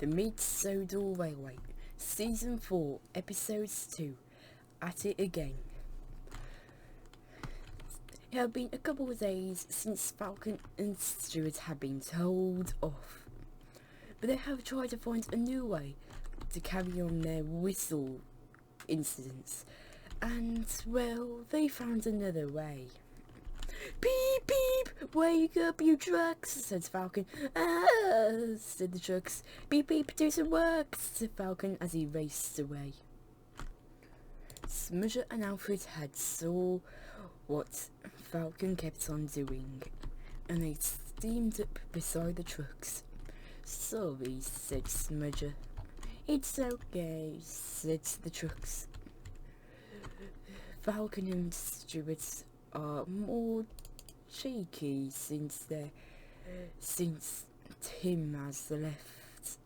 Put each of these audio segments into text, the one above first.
The Sodor Railway, Season 4, Episode 2, At It Again. It had been a couple of days since Falcon and Stuart had been told off, but they have tried to find a new way to carry on their whistle incidents, and, well, they found another way. "Beep, beep, wake up, you trucks," said Falcon. "Ah," said the trucks. "Beep, beep, do some work," said Falcon as he raced away. Smudger and Alfred had saw what Falcon kept on doing, and they steamed up beside the trucks. "Sorry," said Smudger. "It's okay," said the trucks. Falcon and Stuart are more cheeky since Tim has left.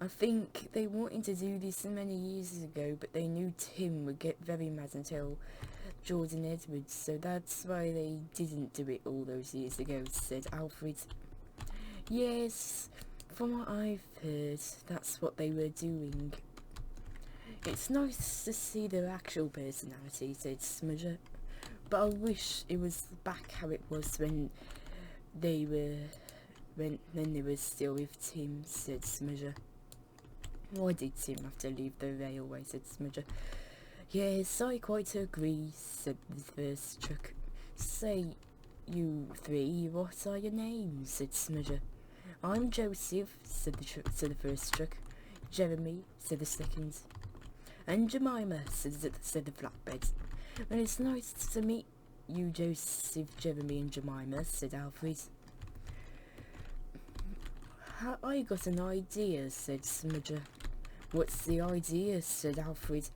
I think they wanted to do this many years ago, but they knew Tim would get very mad and tell Jordan Edwards, so that's why they didn't do it all those years ago, said Alfred. "Yes, from what I've heard, that's what they were doing." "It's nice to see their actual personality," said Smudger. "But I wish it was back how it was when they were still with Tim," said Smudger. "Why did Tim have to leave the railway?" said Smudger. "Yes, I quite agree," said the first truck. "Say, you three, what are your names?" said Smudger. "I'm Joseph," said the first truck. "Jeremy," said the second. "And Jemima," said the flatbed. "Well, it's nice to meet you, Joseph, Jeremy and Jemima," said Alfred. "I got an idea," said Smudger. "What's the idea?" said Alfred.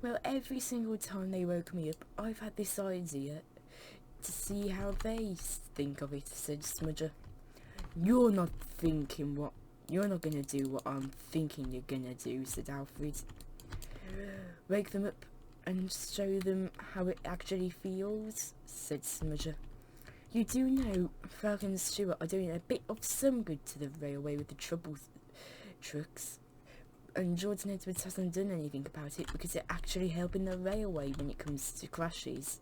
"Well, every single time they woke me up, I've had this idea to see how they think of it," said Smudger. You're not gonna do what I'm thinking you're gonna do," said Alfred. "Wake them up and show them how it actually feels," said Smudger. "You do know Falcon and Stuart are doing a bit of some good to the railway with the trouble trucks, and Jordan Edwards hasn't done anything about it because they're actually helping the railway when it comes to crashes,"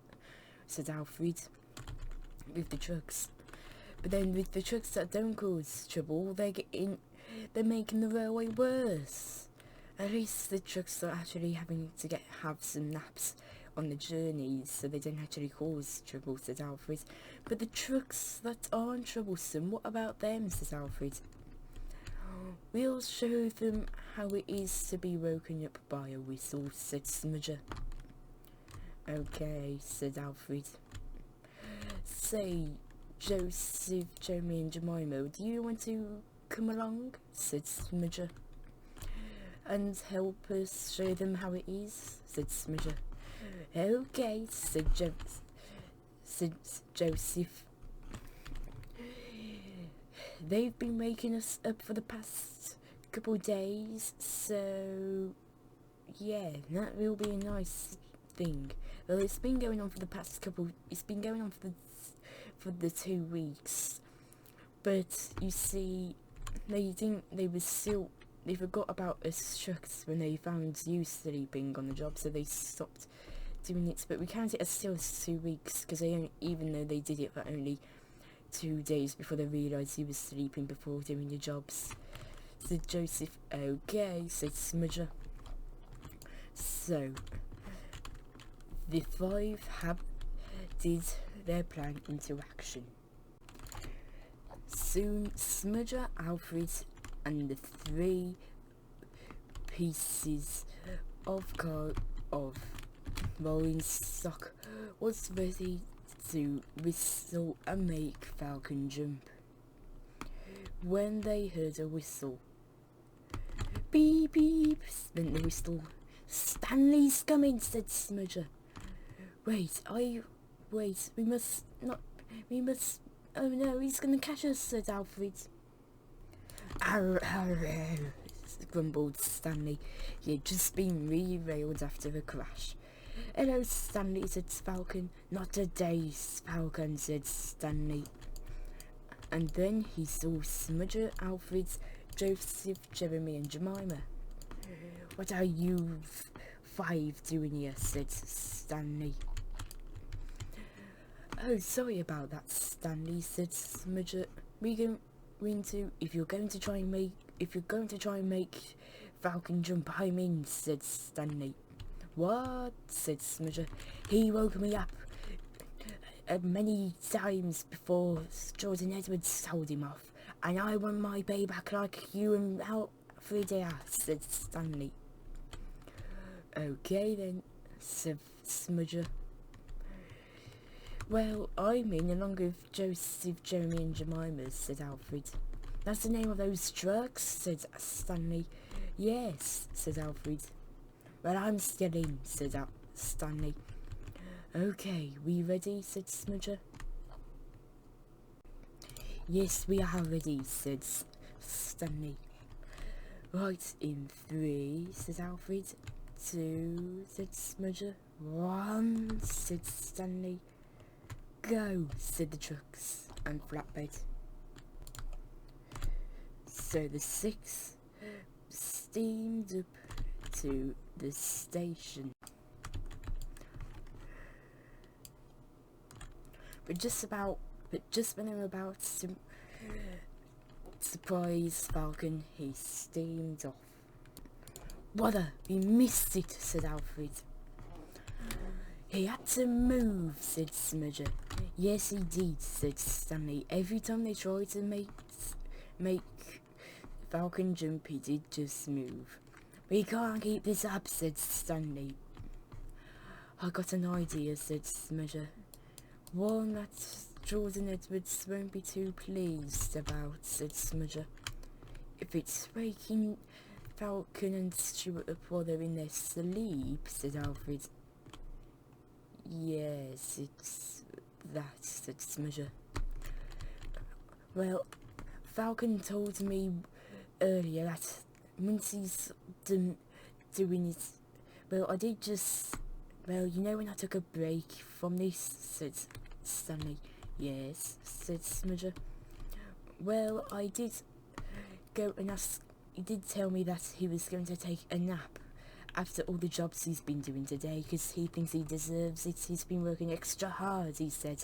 said Alfred. "With the trucks. But then with the trucks that don't cause trouble, they're making the railway worse. At least the trucks are actually having to have some naps on the journeys, so they don't actually cause trouble," said Alfred. "But the trucks that aren't troublesome, what about them?" said Alfred. "We'll show them how it is to be woken up by a whistle," said Smudger. "Okay," said Alfred. "Say, Joseph, Jeremy and Jemima, do you want to come along?" said Smudger. "And help us show them how it is?" said Smudger. "Okay," said Joseph. "They've been waking us up for the past couple of days, so yeah, that will be a nice thing. Well, it's been going on for the 2 weeks, but you see, they forgot about us trucks when they found you sleeping on the job, so they stopped doing it. But we count it as still 2 weeks, because even though they did it for only 2 days before they realised he was sleeping before doing the jobs," said Joseph. "Okay," said Smudger. So the 5 did their plan into action. Soon Smudger, Alfred and the 3 pieces of rolling stock was ready to whistle and make Falcon jump, when they heard a whistle. "Beep, beep," went the whistle. "Stanley's coming," said Smudger. Wait, oh no, he's gonna catch us," said Alfred. "Arr, arr," grumbled Stanley. "You'd just been re-railed after a crash." "Hello, Stanley," said Falcon. "Not today, Falcon," said Stanley. And then he saw Smudger, Alfred, Joseph, Jeremy and Jemima. What are you five doing here? Said Stanley. Oh, sorry about that, Stanley, said Smudger. If you're going to try and make Falcon jump, I'm in, said Stanley. What? Said Smudger. He woke me up many times before Jordan Edwards told him off, and I want my payback like you and Alfred here, said Stanley. Okay then, said Smudger. Well, I'm in along with Joseph, Jeremy and Jemima, said Alfred. That's the name of those trucks, said Stanley. Yes, said Alfred. Well, I'm still in, said Stanley. Okay, we ready, said Smudger. Yes, we are ready, said Stanley. Right, in 3, said Alfred. 2, said Smudger. 1, said Stanley. Go, said the trucks and flatbed. So the 6 steamed up to the station. But just when they were about to surprise Falcon, he steamed off. Whather, we missed it, said Alfred. He had to move, said Smudger. Yes, he did, said Stanley. Every time they tried to make Falcon jump, he did just move. We can't keep this up, said Stanley. I got an idea, said Smudger. One that Jordan Edwards won't be too pleased about, said Smudger. If it's waking Falcon and Stuart up while they're in their sleep, said Alfred. Yes, it's that, said Smudger. Well, Falcon told me earlier that once he's done doing it, well, I did just, well, you know when I took a break from this, said Stanley. Yes, said Smudger. Well, I did go and ask, he did tell me that he was going to take a nap after all the jobs he's been doing today, because he thinks he deserves it. He's been working extra hard, he said.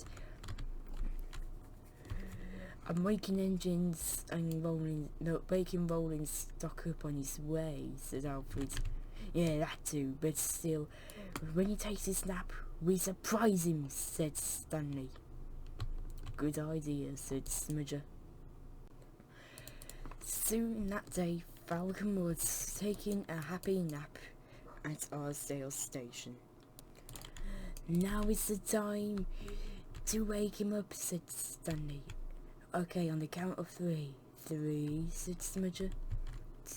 I'm making engines and rolling stock up on his way, said Alfred. Yeah, that too, but still, when he takes his nap, we surprise him, said Stanley. Good idea, said Smudger. Soon that day, Falcon was taking a happy nap at Arsdale Station. Now is the time to wake him up, said Stanley. Okay, on the count of 3. 3, said Smudger.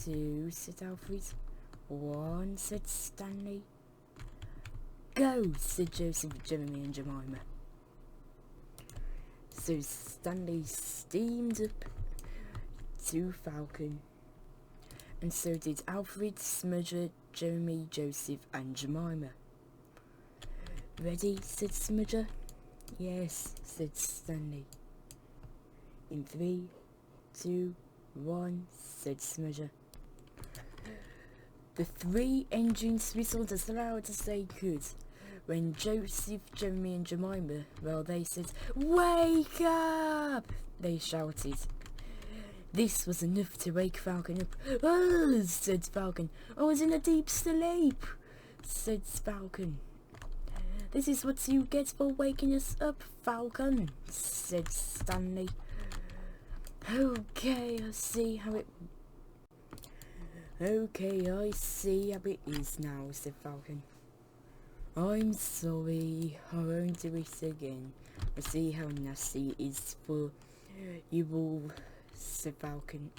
2, said Alfred. 1, said Stanley. Go, said Joseph, Jeremy and Jemima. So Stanley steamed up to Falcon, and so did Alfred, Smudger, Jeremy, Joseph and Jemima. Ready, said Smudger. Yes, said Stanley. In 3, 2, 1, said Smudger. The 3 engines whistled as loud as they could. When Joseph, Jeremy and Jemima, well, they said, "Wake up!" they shouted. This was enough to wake Falcon up. "Oh," said Falcon. "I was in a deep sleep," said Falcon. "This is what you get for waking us up, Falcon," said Stanley. Okay, I see how it is now, said Falcon. "I'm sorry, I won't do it again. I see how nasty it is for you all," said Falcon.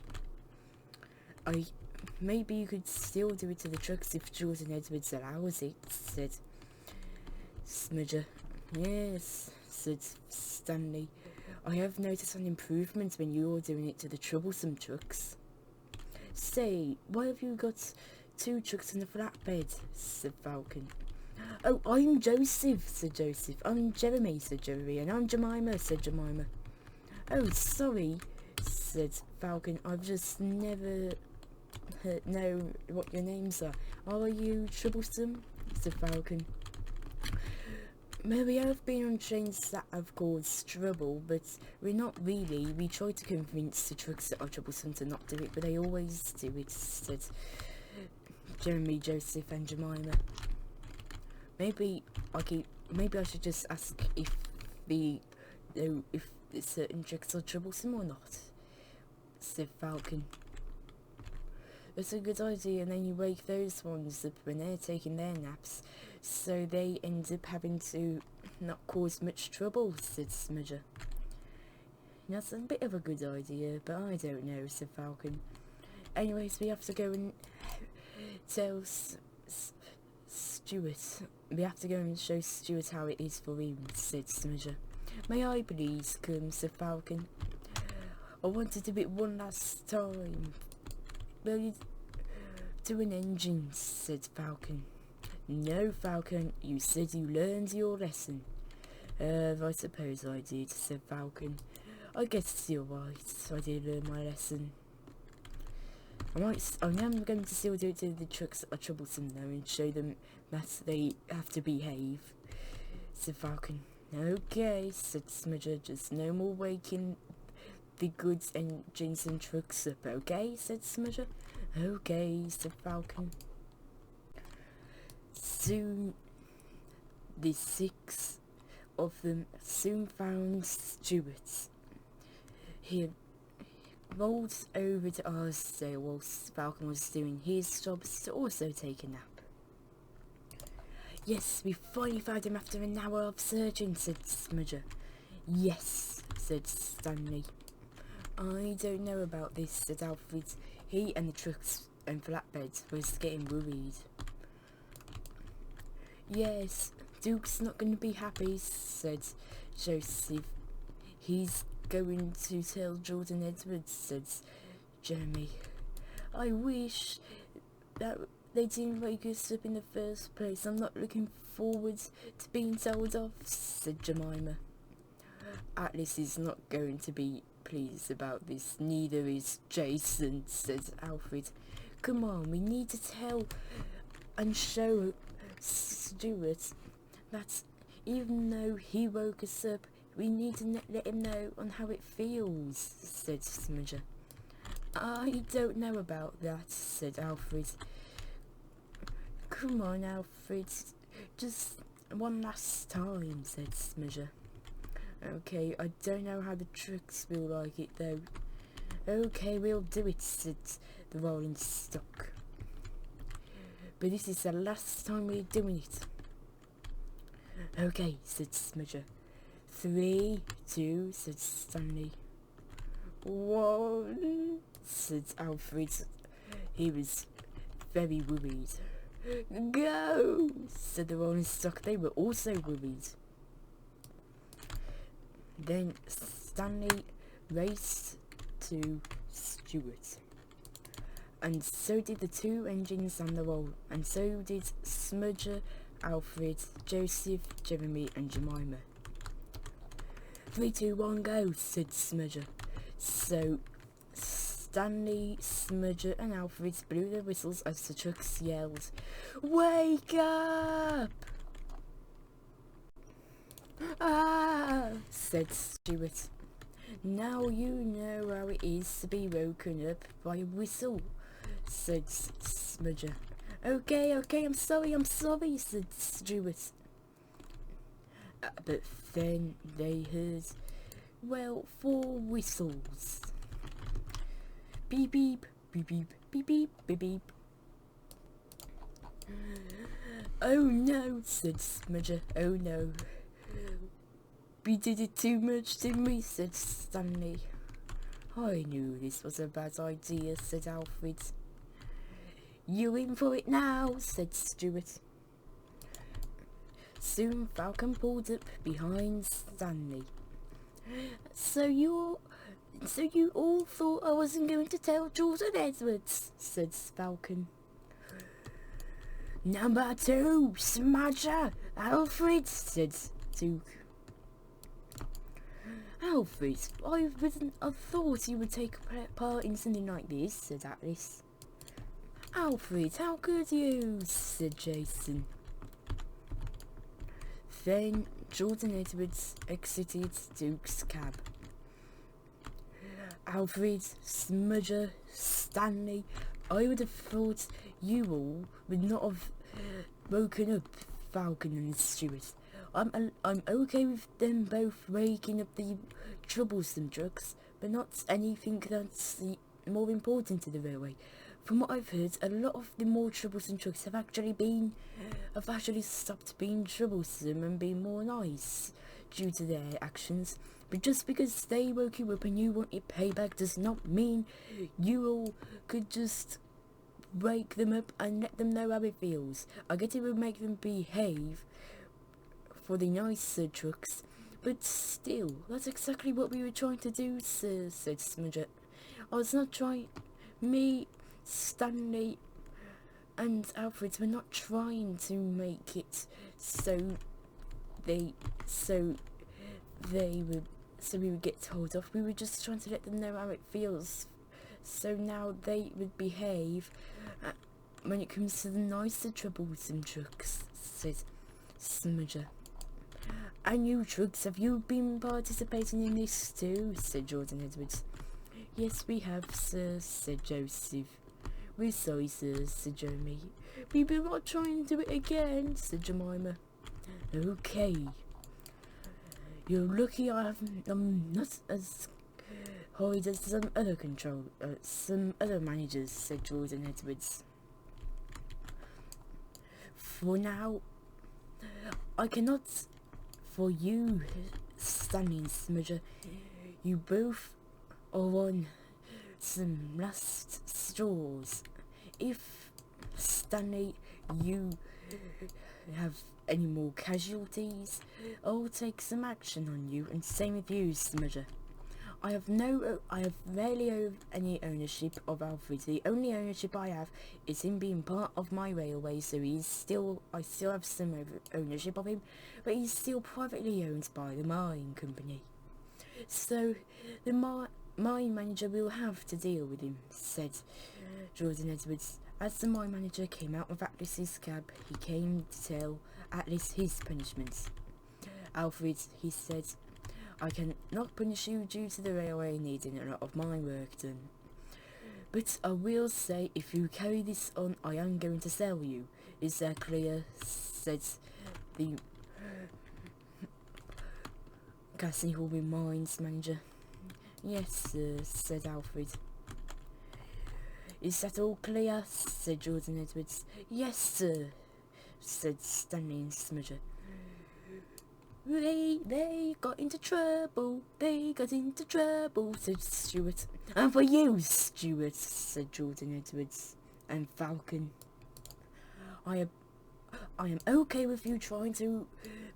Maybe you could still do it to the trucks if Jordan Edwards allows it," said Smudger. "Yes," said Stanley. "I have noticed an improvement when you're doing it to the troublesome trucks." "Say, why have you got 2 trucks in the flatbed?" said Falcon. "Oh, I'm Joseph," said Joseph. "I'm Jeremy," said Jeremy. "And I'm Jemima," said Jemima. "Oh, sorry," said Falcon. I've just never know what your names are. Are you Troublesome? Said Falcon. Maybe I've been on trains that have caused trouble, but we're not really. We try to convince the trucks that are troublesome to not do it, but they always do it, said Jeremy, Joseph and Jemima. Maybe I should just ask if certain trucks are troublesome or not, said Falcon. That's a good idea, and then you wake those ones up when they're taking their naps, so they end up having to not cause much trouble, said Smudger. That's a bit of a good idea, but I don't know, said Falcon. Anyways, we have to go and tell Stuart. We have to go and show Stuart how it is for him, said Smudger. May I please come, said Falcon. I want to do it one last time. Will you do an engine, said Falcon. No, Falcon, you said you learned your lesson. I suppose I did, said Falcon. I guess you're right, I did learn my lesson. I am going to still do it to the trucks that are troublesome though, and show them that they have to behave, said Falcon. Okay, said Smudger, just no more waking the goods engines and trucks up, okay, said Smudger. Okay, said Falcon. Soon the 6 of them soon found Stuart. He rolled over to Arsdale whilst Falcon was doing his job to also take a nap. Yes, we finally found him after an hour of searching, said Smudger. Yes, said Stanley. I don't know about this, said Alfred. He and the trucks and flatbeds was getting worried. Yes, Duke's not going to be happy, said Joseph. He's going to tell Jordan Edwards, said Jeremy. I wish that they didn't wake us up in the first place. I'm not looking forward to being told off, said Jemima. Atlas is not going to be pleased about this, neither is Jason, said Alfred. Come on, we need to tell and show Stuart that even though he woke us up, we need to let him know on how it feels, said Smudger. I don't know about that, said Alfred. Come on, Alfred, just one last time, said Smudger. Okay, I don't know how the trucks will like it though. Okay, we'll do it, said the rolling stock. But this is the last time we're doing it. Okay, said Smudger. 3, 2, said Stanley. 1, said Alfred. He was very worried. Go, said the rolling stock. They were also worried. Then Stanley raced to Stuart, and so did the 2 engines on the roll, and so did Smudger, Alfred, Joseph, Jeremy and Jemima. 3, 2, 1, go, said Smudger. So Stanley, Smudger and Alfred blew their whistles as the trucks yelled, "Wake up!" "Ah," said Stuart. "Now you know how it is to be woken up by a whistle," said Smudger. Okay, I'm sorry, said Stuart. But then they heard, 4 whistles. Beep beep, beep beep, beep beep, beep beep. Oh no, said Smudger, oh no. We did it too much, didn't we, said Stanley. I knew this was a bad idea, said Alfred. You in for it now, said Stuart. Soon Falcon pulled up behind Stanley. So you all thought I wasn't going to tell Jordan Edwards, said Falcon. Number 2, Smudger, Alfred, said Duke. Alfred, I thought you would take part in something like this, said Atlas. Alfred, how could you, said Jason. Then Jordan Edwards exited Duke's cab. Alfred, Smudger, Stanley, I would have thought you all would not have woken up Falcon and Stuart. I'm okay with them both waking up the troublesome trucks, but not anything that's more important to the railway. From what I've heard, a lot of the more troublesome trucks have actually stopped being troublesome and been more nice due to their actions. But just because they woke you up and you want your payback does not mean you all could just wake them up and let them know how it feels. I get it would make them behave for the nicer trucks, but still, that's exactly what we were trying to do, sir, said Smudger. I was not trying... Me, Stanley, and Alfred were not trying to make it so we would get told off. We were just trying to let them know how it feels, so now they would behave when it comes to the nicer troublesome trucks, said Smudger. And you trucks, have you been participating in this too, said Jordan Edwards. Yes, we have, sir, said Joseph. We're sorry, sir, said Jeremy. We will not try and do it again, said Jemima. Okay. You're lucky I'm not as horrid as some other managers, said Jordan Edwards. For now, I cannot. For you, Stanley and Smudger, you both are on some last straws. If, Stanley, you have any more casualties, I'll take some action on you, and same with you, Smudger. I have rarely any ownership of Alfred. The only ownership I have is him being part of my railway, so I still have some ownership of him, but he's still privately owned by the mine company. So the mine manager will have to deal with him, said Jordan Edwards. As the mine manager came out of Atlas's cab, he came to tell Atlas his punishments. Alfred, he said, I cannot punish you due to the railway needing a lot of my work done. But I will say, if you carry this on, I am going to sell you. Is that clear? Said the Castle Hall Mines manager. Yes, sir, said Alfred. Is that all clear? Said Jordan Edwards. Yes, sir, said Stanley and Smudger. They got into trouble, said Stuart. And for you, Stuart, said Jordan Edwards and Falcon. I am okay with you trying to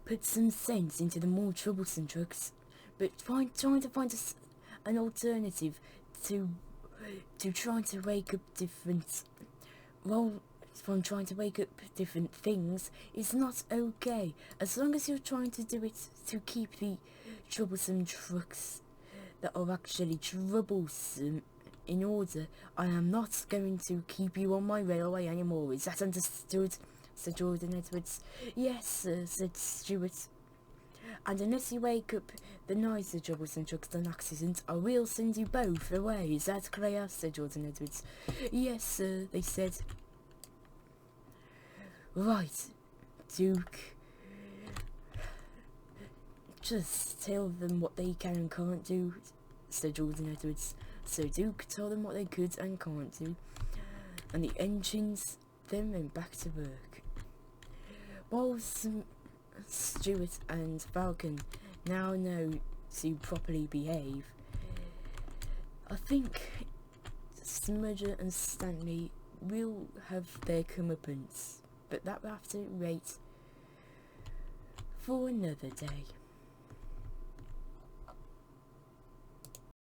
put some sense into the more troublesome trucks, but trying to find an alternative to trying to wake up different... Well, from trying to wake up different things is not okay. As long as you're trying to do it to keep the troublesome trucks that are actually troublesome in order, I am not going to keep you on my railway anymore. Is that understood? Said Jordan Edwards. Yes, sir, said Stuart. And unless you wake up the nicer troublesome trucks on accident, I will send you both away. Is that clear? Said Jordan Edwards. Yes, sir, they said. Right, Duke. Just tell them what they can and can't do, said Jordan Edwards. So Duke told them what they could and can't do, and the engines then went back to work. While Stuart and Falcon now know to properly behave, I think Smudger and Stanley will have their comeuppance. But that will have to wait for another day.